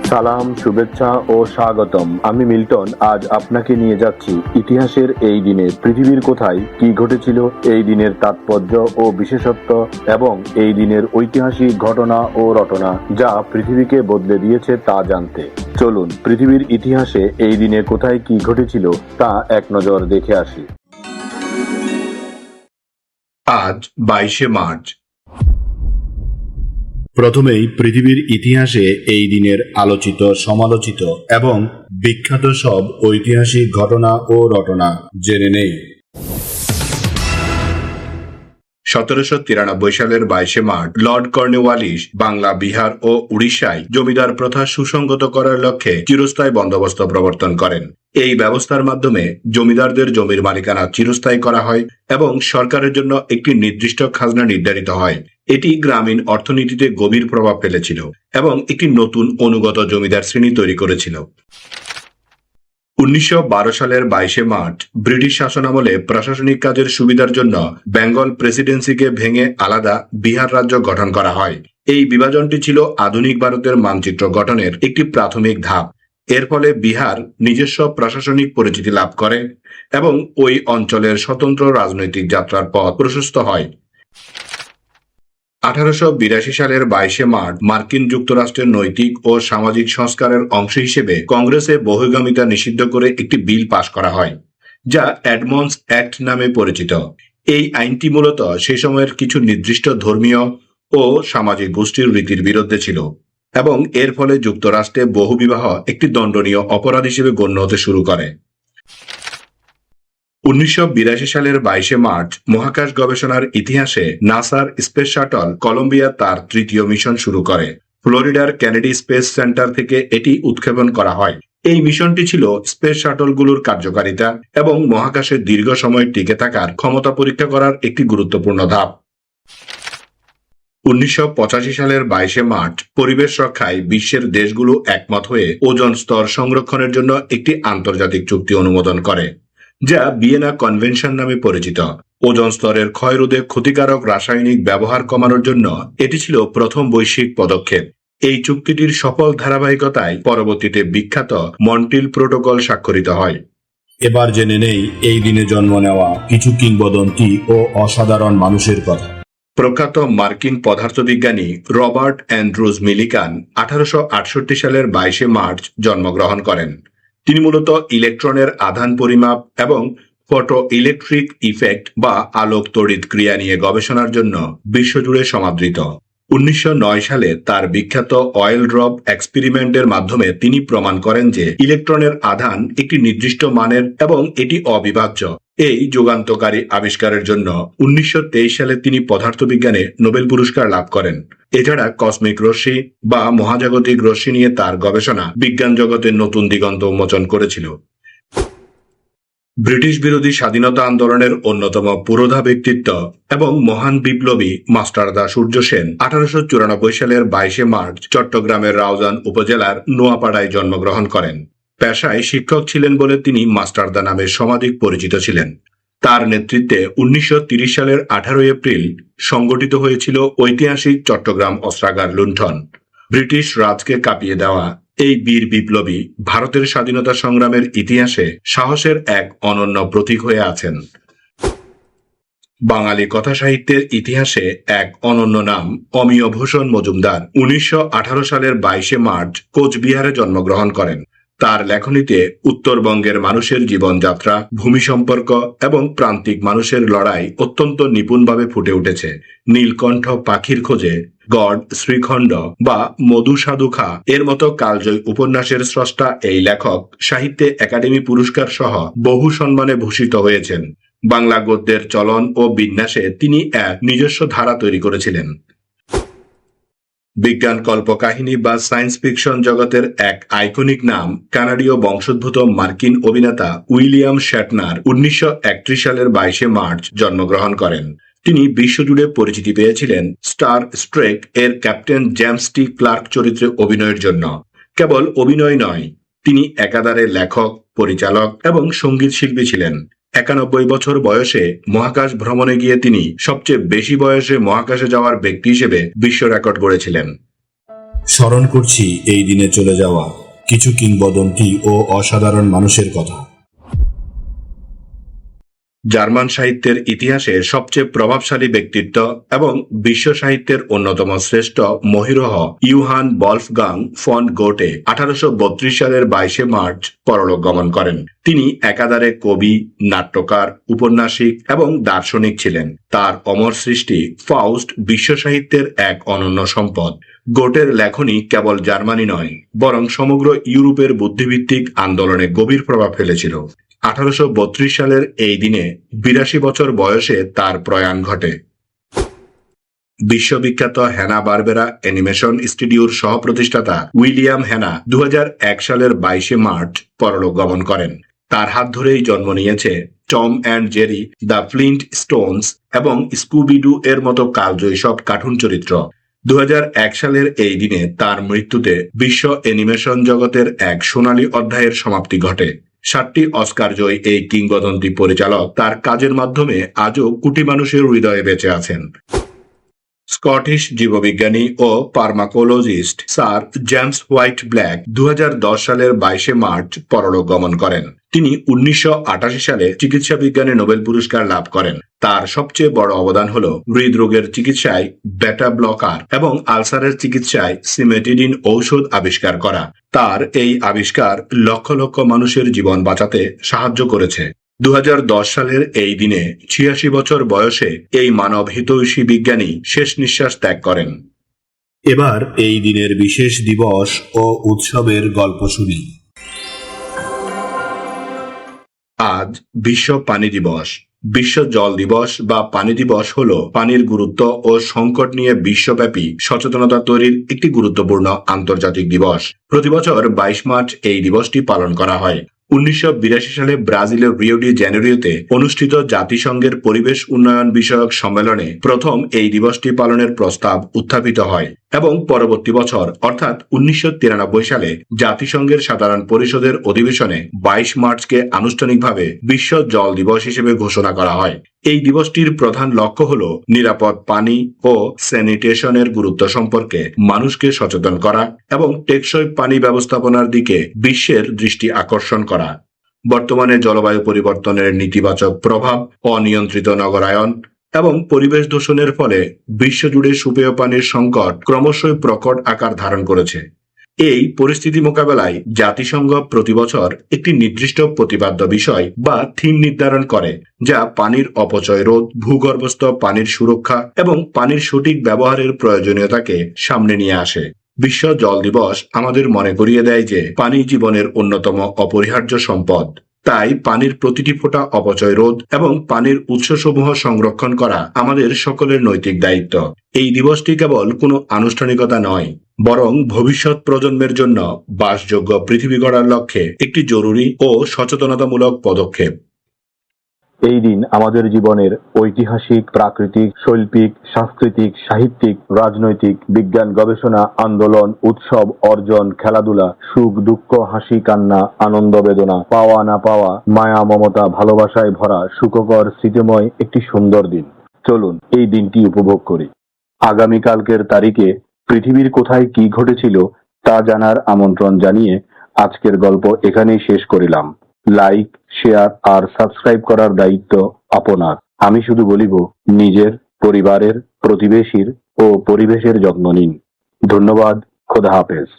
সালাম, শুভেচ্ছা ও স্বাগতম। আমি মিল্টন। আজ আপনাকে নিয়ে যাচ্ছি ইতিহাসের এই দিনে পৃথিবীর কোথায় কি ঘটেছিল, এই দিনের তাৎপর্য ও বিশেষত্ব এবং এই দিনের ঐতিহাসিক ঘটনা ও রটনা যা পৃথিবীকে বদলে দিয়েছে তা জানতে। চলুন পৃথিবীর ইতিহাসে এই দিনে কোথায় কি ঘটেছিল তা এক নজর দেখে আসি। আজ 22শে মার্চ। প্রথমেই পৃথিবীর ইতিহাসে এই দিনের আলোচিত, সমালোচিত এবং বিখ্যাত সব ঐতিহাসিক ঘটনা ও রটনা জেনে নেই। 1793 সালের 22শে March Lord Cornwallis Bangla, Bihar ও উড়িষ্যায় জমিদার প্রথা সুসংগত করার লক্ষ্যে চিরস্থায়ী বন্দোবস্ত প্রবর্তন করেন। এই ব্যবস্থার মাধ্যমে জমিদারদের জমির মালিকানা চিরস্থায়ী করা হয় এবং সরকারের জন্য একটি নির্দিষ্ট খাজনা নির্ধারিত হয়। এটি গ্রামীণ অর্থনীতিতে গভীর প্রভাব ফেলেছিল এবং একটি নতুন অনুগত জমিদার শ্রেণী তৈরি করেছিল। 1912 সালের 22শে মার্চ ব্রিটিশ শাসনামলে প্রশাসনিক কাজের সুবিধার জন্য বেঙ্গল প্রেসিডেন্সিকে ভেঙে আলাদা বিহার রাজ্য গঠন করা হয়। এই বিভাজনটি ছিল আধুনিক ভারতের মানচিত্র গঠনের একটি প্রাথমিক ধাপ। এর ফলে বিহার নিজস্ব প্রশাসনিক পরিচিতি লাভ করে এবং ওই অঞ্চলের স্বতন্ত্র রাজনৈতিক যাত্রার পথ প্রশস্ত হয়। 1882 সালের 22শে মার্চ মার্কিন যুক্তরাষ্ট্রের নৈতিক ও সামাজিক সংস্কারের অংশ হিসেবে কংগ্রেসে বহির্গামিতা নিষিদ্ধ করে একটি বিল পাশ করা হয়, যা এডমন্ডস অ্যাক্ট নামে পরিচিত। এই আইনটি মূলত সেই সময়ের কিছু নির্দিষ্ট ধর্মীয় ও সামাজিক গোষ্ঠীর রীতির বিরুদ্ধে ছিল এবং এর ফলে যুক্তরাষ্ট্রে বহুবিবাহ একটি দণ্ডনীয় অপরাধ হিসেবে গণ্য হতে শুরু করে। 1982 সালের 22শে মার্চ মহাকাশ গবেষণার ইতিহাসে নাসার স্পেস শাটল কলম্বিয়া তার তৃতীয় মিশন শুরু করে। ফ্লোরিডার কেনেডি স্পেস সেন্টার থেকে এটি উৎক্ষেপণ করা হয়। এই মিশনটি ছিল স্পেস শাটলগুলোর কার্যকারিতা এবং মহাকাশে দীর্ঘ সময় টিকে থাকার ক্ষমতা পরীক্ষা করার একটি গুরুত্বপূর্ণ ধাপ। 1985 সালের 22শে মার্চ পরিবেশ রক্ষায় বিশ্বের দেশগুলো একমত হয়ে ওজোন স্তর সংরক্ষণের জন্য একটি আন্তর্জাতিক চুক্তি অনুমোদন করে, যা ভিয়েনা কনভেনশন নামে পরিচিত। ওজোন স্তরের ক্ষয় রোধে ক্ষতিকারক রাসায়নিক ব্যবহার কমানোর জন্য এটি ছিল প্রথম বৈশ্বিক পদক্ষেপ। এই চুক্তিটির সফল ধারাবাহিকতায় পরবর্তীতে বিখ্যাত মন্ট্রিল প্রোটোকল স্বাক্ষরিত হয়। এবার জেনে নেই এই দিনে জন্ম নেওয়া কিছু কিংবদন্তি ও অসাধারণ মানুষের কথা। প্রখ্যাত মার্কিন পদার্থবিজ্ঞানী রবার্ট অ্যান্ড্রুজ মিলিকান 1868 সালের 22শে মার্চ জন্মগ্রহণ করেন। তিনি মূলত ইলেকট্রনের আধান পরিমাপ এবং ফটো ইলেকট্রিক ইফেক্ট বা আলোক তড়িৎ ক্রিয়া নিয়ে গবেষণার জন্য বিশ্বজুড়ে সমাদৃত। 1909 সালে তার বিখ্যাত অয়েল ড্রপ এক্সপেরিমেন্টের মাধ্যমে তিনি প্রমাণ করেন যে ইলেকট্রনের আধান একটি নির্দিষ্ট মানের এবং এটি অবিভাজ্য। এই যুগান্তকারী আবিষ্কারের জন্য 1923 সালে তিনি পদার্থবিজ্ঞানে নোবেল পুরস্কার লাভ করেন। এছাড়া কসমিক রশ্মি বা মহাজাগতিক রশ্মি নিয়ে তার গবেষণা বিজ্ঞান জগতের নতুন দিগন্ত উন্মোচন করেছিল। ব্রিটিশ বিরোধী স্বাধীনতা আন্দোলনের অন্যতম পুরোধা ব্যক্তিত্ব এবং মহান বিপ্লবী মাস্টারদা সূর্য সেন 1894 সালের 22শে মার্চ চট্টগ্রামের রাউজান উপজেলার নোয়াপাড়ায় জন্মগ্রহণ করেন। পেশায় শিক্ষক ছিলেন বলে তিনি মাস্টারদা নামে সমাধিক পরিচিত ছিলেন। তার নেতৃত্বে 1930 সালের 18 এপ্রিল সংগঠিত হয়েছিল ঐতিহাসিক চট্টগ্রাম অস্ত্রাগার লুণ্ঠন। ব্রিটিশ রাজকে কাঁপিয়ে দেওয়া এই বীর বিপ্লবী ভারতের স্বাধীনতা সংগ্রামের ইতিহাসে সাহসের এক অনন্য প্রতীক হয়ে আছেন। বাঙালি কথা সাহিত্যের ইতিহাসে এক অনন্য নাম অমিয় ভূষণ মজুমদার 1918 সালের 22শে মার্চ কোচবিহারে জন্মগ্রহণ করেন। তার লেখনীতে উত্তরবঙ্গের মানুষের জীবনযাত্রা, ভূমি সম্পর্ক এবং প্রান্তিক মানুষের লড়াই অত্যন্ত নিপুণভাবে ফুটে উঠেছে। নীলকণ্ঠ পাখির খোঁজে, গড শ্রীখণ্ড বা মধু সাধুখা এর মতো কালজয়ী উপন্যাসের স্রষ্টা এই লেখক সাহিত্যে একাডেমি পুরস্কার সহ বহু সম্মানে ভূষিত হয়েছেন। বাংলা গদ্যের চলন ও বিন্যাসে তিনি এক নিজস্ব ধারা তৈরি করেছিলেন। বিজ্ঞান কল্পকাহিনী বা সায়েন্স ফিকশন জগতের এক আইকনিক নাম কানাডীয় বংশোদ্ভূত মার্কিন অভিনেতা উইলিয়াম শ্যাটনার 1931 সালের 22শে মার্চ জন্মগ্রহণ করেন। তিনি বিশ্বজুড়ে পরিচিতি পেয়েছিলেন স্টার ট্রেক এর ক্যাপ্টেন জেমস টি ক্লার্ক চরিত্রে অভিনয়ের জন্য। কেবল অভিনয় নয়, তিনি একাধারে লেখক, পরিচালক এবং সঙ্গীত শিল্পী ছিলেন। 91 বছর বয়সে মহাকাশ ভ্রমণে গিয়ে তিনি সবচেয়ে বেশি বয়সে মহাকাশে যাওয়ার ব্যক্তি হিসেবে বিশ্ব রেকর্ড গড়েছিলেন। স্মরণ করছি এই দিনে চলে যাওয়া কিছু কিংবদন্তি ও অসাধারণ মানুষের কথা। জার্মান সাহিত্যের ইতিহাসে সবচেয়ে প্রভাবশালী ব্যক্তিত্ব এবং বিশ্ব সাহিত্যের অন্যতম শ্রেষ্ঠ মহিরহ ইউহান বলফগাং ফন গোটে 1832 সালের 22 মার্চ পরলোক গমন করেন। তিনি একাধারে কবি, নাট্যকার, উপন্যাসিক এবং দার্শনিক ছিলেন। তার অমর সৃষ্টি ফাউস্ট বিশ্ব সাহিত্যের এক অনন্য সম্পদ। গোটের লেখনী কেবল জার্মানি নয়, বরং সমগ্র ইউরোপের বুদ্ধিভিত্তিক আন্দোলনে গভীর প্রভাব ফেলেছিল। 1832 সালের এই দিনে 82 বছর বয়সে তার প্রয়াণ ঘটে। বিশ্ববিখ্যাত হ্যানা বারবেরা অ্যানিমেশন স্টুডিওর সহ-প্রতিষ্ঠাতা উইলিয়াম হ্যানা 2001 সালের 22 মার্চ পরলোক গমন করেন। তার হাত ধরেই জন্ম নিয়েছে Tom and Jerry, the Flint Stones এবং স্কুবিডু এর মতো কালজয়ী সব কার্টুন চরিত্র। 2001 সালের এই দিনে তার মৃত্যুতে বিশ্ব অ্যানিমেশন জগতের এক সোনালী অধ্যায়ের সমাপ্তি ঘটে। 7টি অস্কার জয়ী এই কিংবদন্তি পরিচালক তার কাজের মাধ্যমে আজও কোটি মানুষের হৃদয়ে বেঁচে আছেন। স্কটিশ জীববিজ্ঞানী ও পার্মাকোলজিস্ট স্যার জেমস হোয়াইট ব্ল্যাক 2010 সালের 22 মার্চ পরলোক গমন করেন। তিনি 1988 সালে চিকিৎসা বিজ্ঞানে নোবেল পুরস্কার লাভ করেন। তার সবচেয়ে বড় অবদান হল হৃদরোগের চিকিৎসায় বেটা ব্লকার এবং আলসারের চিকিৎসায় সিমেটিডিন ঔষধ আবিষ্কার করা। তার এই আবিষ্কার লক্ষ লক্ষ মানুষের জীবন বাঁচাতে সাহায্য করেছে। 2010 সালের এই দিনে 86 বছর বয়সে এই মানব হিতৈষী বিজ্ঞানী শেষ নিঃশ্বাস ত্যাগ করেন। এবার এই দিনের বিশেষ দিবস ও উৎসবের গল্প শুনি। আজ বিশ্ব পানি দিবস। বিশ্ব জল দিবস বা পানি দিবস হল পানির গুরুত্ব ও সংকট নিয়ে বিশ্বব্যাপী সচেতনতা তৈরির একটি গুরুত্বপূর্ণ আন্তর্জাতিক দিবস। প্রতি বছর 22 মার্চ এই দিবসটি পালন করা হয়। 1982 সালে ব্রাজিলের রিও ডি জেনেরিওতে অনুষ্ঠিত জাতিসংঘের পরিবেশ উন্নয়ন বিষয়ক সম্মেলনে প্রথম এই দিবসটি পালনের প্রস্তাব উত্থাপিত হয় এবং পরবর্তী বছর অর্থাৎ 1993 সালে জাতিসংঘের সাধারণ পরিষদের অধিবেশনে 22 মার্চকে আনুষ্ঠানিকভাবে বিশ্ব জল দিবস হিসেবে ঘোষণা করা হয়। এই দিবসটির প্রধান লক্ষ্য হল নিরাপদ পানি ও স্যানিটেশনের গুরুত্ব সম্পর্কে মানুষকে সচেতন করা এবং টেকসই পানি ব্যবস্থাপনার দিকে বিশ্বের দৃষ্টি আকর্ষণ করা। বর্তমানে জলবায়ু পরিবর্তনের নেতিবাচক প্রভাব, অনিয়ন্ত্রিত নগরায়ন এবং পরিবেশ দূষণের ফলে বিশ্বজুড়ে সুপেয় পানির সংকট ক্রমশই প্রকট আকার ধারণ করেছে। এই পরিস্থিতি মোকাবেলায় জাতিসংঘ প্রতি বছর একটি নির্দিষ্ট প্রতিপাদ্য বিষয় বা থিম নির্ধারণ করে, যা পানির অপচয় রোধ, ভূগর্ভস্থ পানির সুরক্ষা এবং পানির সঠিক ব্যবহারের প্রয়োজনীয়তাকে সামনে নিয়ে আসে। বিশ্ব জল দিবস আমাদের মনে করিয়ে দেয় যে পানি জীবনের অন্যতম অপরিহার্য সম্পদ। তাই পানির প্রতিটি ফোঁটা অপচয় রোধ এবং পানির উৎসসমূহ সংরক্ষণ করা আমাদের সকলের নৈতিক দায়িত্ব। এই দিবসটি কেবল কোনো আনুষ্ঠানিকতা নয়, বরং ভবিষ্যৎ প্রজন্মের জন্য বাসযোগ্য পৃথিবী গড়ার লক্ষ্যে একটি জরুরি ও সচেতনতামূলক পদক্ষেপ। এই দিন আমাদের জীবনের ঐতিহাসিক, প্রাকৃতিক, শৈল্পিক, সাংস্কৃতিক, সাহিত্যিক, রাজনৈতিক, বিজ্ঞান গবেষণা, আন্দোলন, উৎসব, অর্জন, খেলাধুলা, সুখ দুঃখ, হাসি কান্না, আনন্দ বেদনা, পাওয়া না পাওয়া, মায়া মমতা, ভালোবাসায় ভরা সুখকর স্মৃতিময় একটি সুন্দর দিন। চলুন এই দিনটি উপভোগ করি। আগামীকালকের তারিখে পৃথিবীর কোথায় কি ঘটেছিল তা জানার আমন্ত্রণ জানিয়ে আজকের গল্প এখানেই শেষ করিলাম। লাইক, শেয়ার আর সাবস্ক্রাইব করার দায়িত্ব আপনার। আমি শুধু বলিব, নিজের, পরিবারের, প্রতিবেশীর ও পরিবেশের যত্ন নিন। ধন্যবাদ। খোদা হাফেজ।